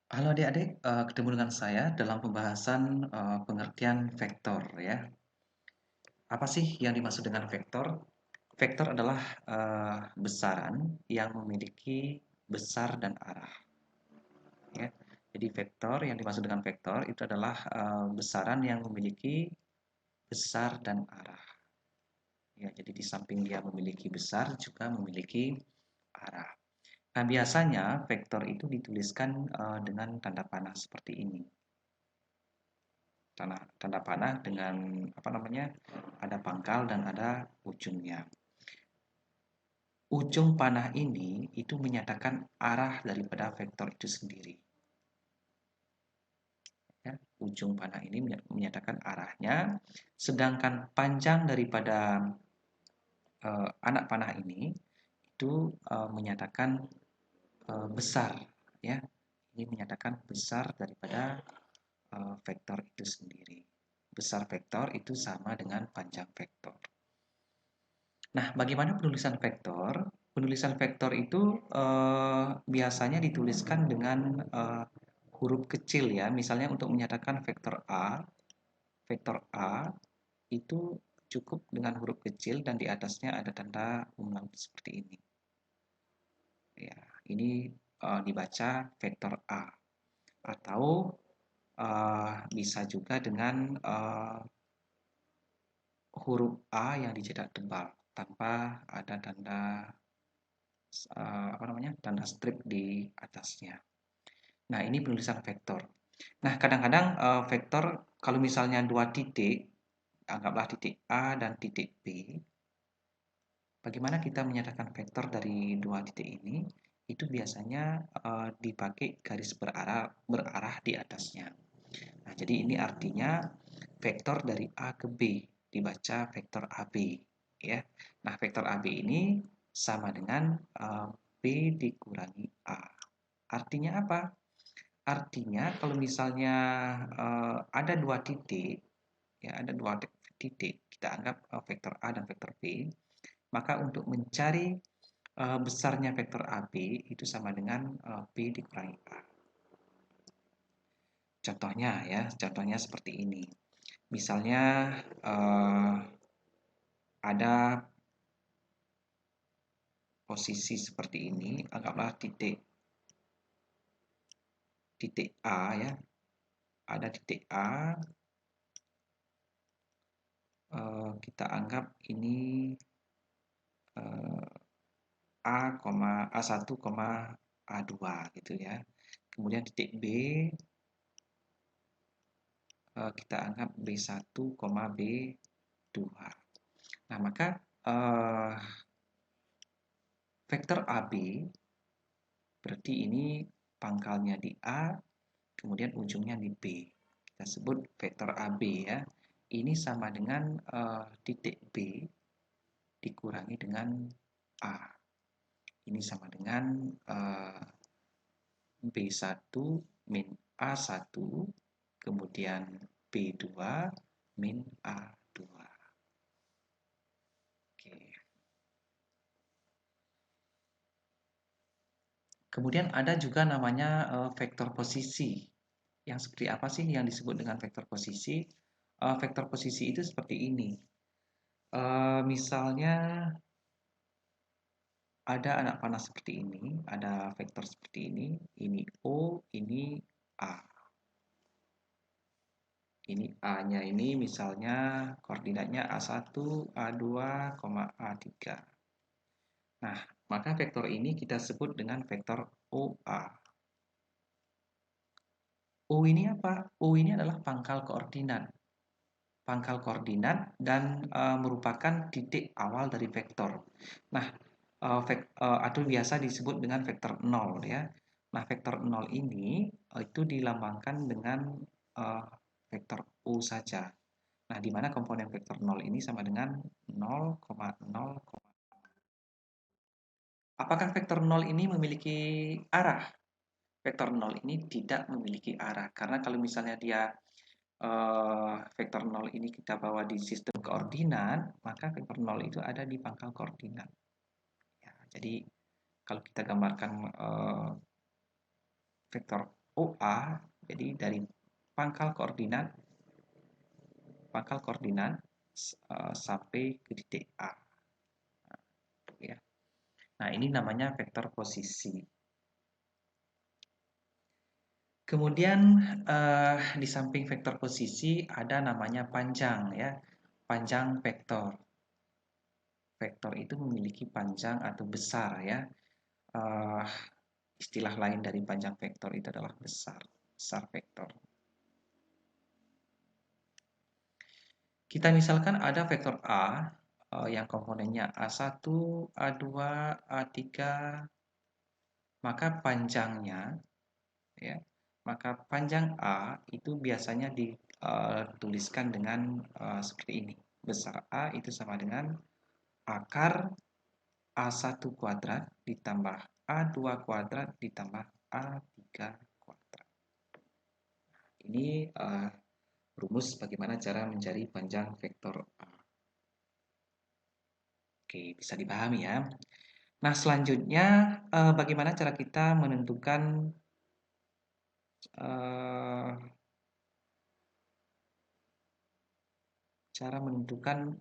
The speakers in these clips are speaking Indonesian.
Halo adik-adik, ketemu dengan saya dalam pembahasan pengertian vektor ya. Apa sih yang dimaksud dengan vektor? Vektor adalah besaran yang memiliki besar dan arah. Ya. Jadi vektor yang dimaksud dengan vektor itu adalah besaran yang memiliki besar dan arah. Ya, jadi di samping dia memiliki besar juga memiliki arah. Nah, biasanya vektor itu dituliskan dengan tanda panah seperti ini. Tanda panah dengan apa namanya, ada pangkal dan ada ujungnya. Ujung panah ini itu menyatakan arah daripada vektor itu sendiri. Ya, ujung panah ini menyatakan arahnya, sedangkan panjang daripada anak panah ini itu menyatakan besar. Ya, ini menyatakan besar daripada vektor itu sendiri. Besar vektor itu sama dengan panjang vektor. Nah, bagaimana penulisan vektor? Penulisan vektor itu biasanya dituliskan dengan huruf kecil ya. Misalnya untuk menyatakan vektor A itu cukup dengan huruf kecil dan di atasnya ada tanda umlaut seperti ini. Ya, ini dibaca vektor A. Atau bisa juga dengan huruf A yang dicetak tebal tanpa ada tanda apa namanya, tanda strip di atasnya. Nah, ini penulisan vektor. Nah, kadang-kadang vektor kalau misalnya dua titik, anggaplah titik A dan titik B, bagaimana kita menyatakan vektor dari dua titik ini? Itu biasanya dipakai garis berarah di atasnya. Nah, jadi ini artinya vektor dari A ke B dibaca vektor AB, ya. Nah, vektor AB ini sama dengan B dikurangi A. Artinya apa? Artinya kalau misalnya ada dua titik, ya ada dua titik, kita anggap vektor A dan vektor B, maka untuk mencari besarnya vektor AB itu sama dengan B dikurangi A. Contohnya ya, contohnya seperti ini. Misalnya ada posisi seperti ini, anggaplah titik A ya, ada titik A, kita anggap ini A1, A2 gitu ya. Kemudian titik B kita anggap B1, B2. Nah, maka vektor AB berarti ini pangkalnya di A, kemudian ujungnya di B. Kita sebut vektor AB ya. Ini sama dengan titik B dikurangi dengan A. Ini sama dengan B1 min A1, kemudian B2 min A2. Oke. Kemudian ada juga namanya vektor posisi. Yang seperti apa sih yang disebut dengan vektor posisi? Vektor posisi itu seperti ini. Misalnya ada anak panah seperti ini, ada vektor seperti ini O, ini A. Ini A-nya ini misalnya koordinatnya A1, A2, A3. Nah, maka vektor ini kita sebut dengan vektor OA. O ini apa? O ini adalah pangkal koordinat. Pangkal koordinat dan merupakan titik awal dari vektor. Nah, atau biasa disebut dengan vektor 0 ya. Nah, vektor 0 ini itu dilambangkan dengan vektor U saja. Nah, di mana komponen vektor 0 ini sama dengan 0,0. Apakah vektor 0 ini memiliki arah? Vektor 0 ini tidak memiliki arah. Karena kalau misalnya dia vektor 0 ini kita bawa di sistem koordinat, maka vektor 0 itu ada di pangkal koordinat. Ya, jadi kalau kita gambarkan vektor OA, jadi dari pangkal koordinat sampai ke titik A. Ya. Nah, ini namanya vektor posisi. Kemudian di samping vektor posisi ada namanya panjang ya, panjang vektor. Vektor itu memiliki panjang atau besar ya. Istilah lain dari panjang vektor itu adalah besar vektor. Kita misalkan ada vektor A yang komponennya A1, A2, A3, maka panjangnya ya, maka panjang A itu biasanya dituliskan dengan seperti ini. Besar A itu sama dengan akar A1 kuadrat ditambah A2 kuadrat ditambah A3 kuadrat. Ini rumus bagaimana cara mencari panjang vektor A. Oke, bisa dipahami ya. Nah, selanjutnya bagaimana cara kita menentukan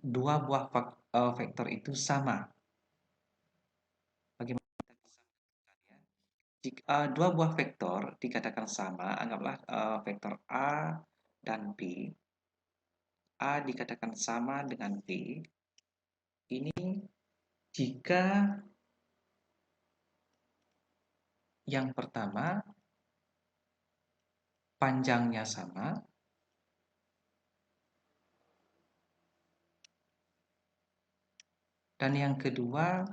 dua buah vektor itu sama. Bagaimana kita bisa menentukannya? Jika dua buah vektor dikatakan sama, anggaplah vektor A dan B. A dikatakan sama dengan B. Ini jika yang pertama panjangnya sama, dan yang kedua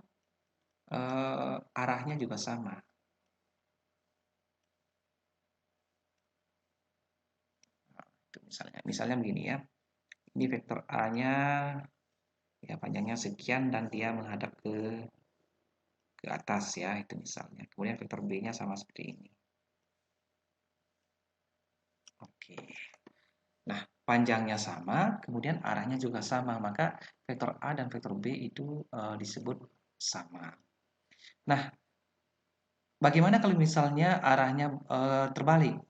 arahnya juga sama. Nah, itu misalnya begini ya. Ini vektor A-nya ya panjangnya sekian dan dia menghadap ke atas ya, itu misalnya. Kemudian vektor B-nya sama seperti ini. Oke. Nah, panjangnya sama, kemudian arahnya juga sama, maka vektor A dan vektor B itu disebut sama. Nah, bagaimana kalau misalnya arahnya terbalik?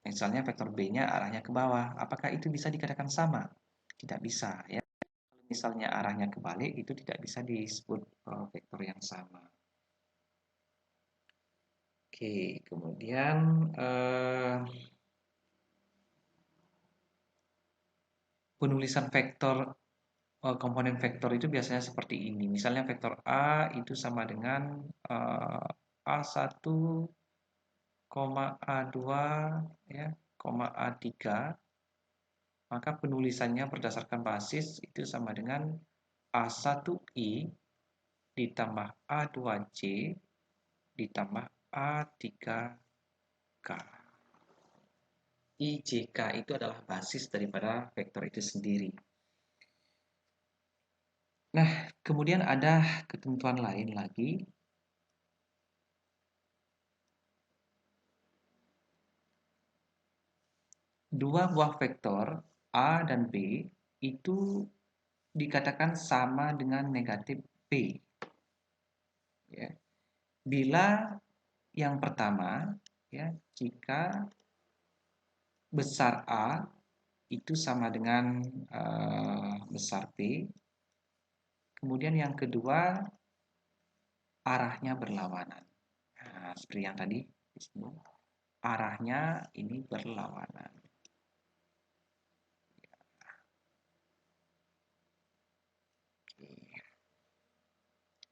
Misalnya vektor B-nya arahnya ke bawah, apakah itu bisa dikatakan sama? Tidak bisa ya. Kalau misalnya arahnya kebalik, itu tidak bisa disebut vektor yang sama. Oke, kemudian penulisan vektor komponen vektor itu biasanya seperti ini. Misalnya vektor A itu sama dengan A1, A2 ya, A3. Maka penulisannya berdasarkan basis itu sama dengan A1I ditambah A2J ditambah A3K. IJK itu adalah basis daripada vektor itu sendiri. Nah, kemudian ada ketentuan lain lagi. Dua buah vektor A dan B itu dikatakan sama dengan negatif B. Ya. Bila yang pertama, ya, jika besar A itu sama dengan besar B, kemudian yang kedua arahnya berlawanan. Nah, seperti yang tadi disebut, arahnya ini berlawanan.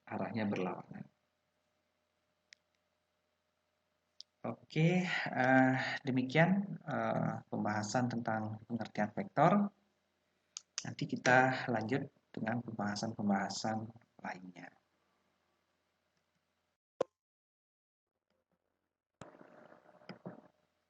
Arahnya berlawanan. Oke, demikian pembahasan tentang pengertian vektor. Nanti kita lanjut dengan pembahasan-pembahasan lainnya.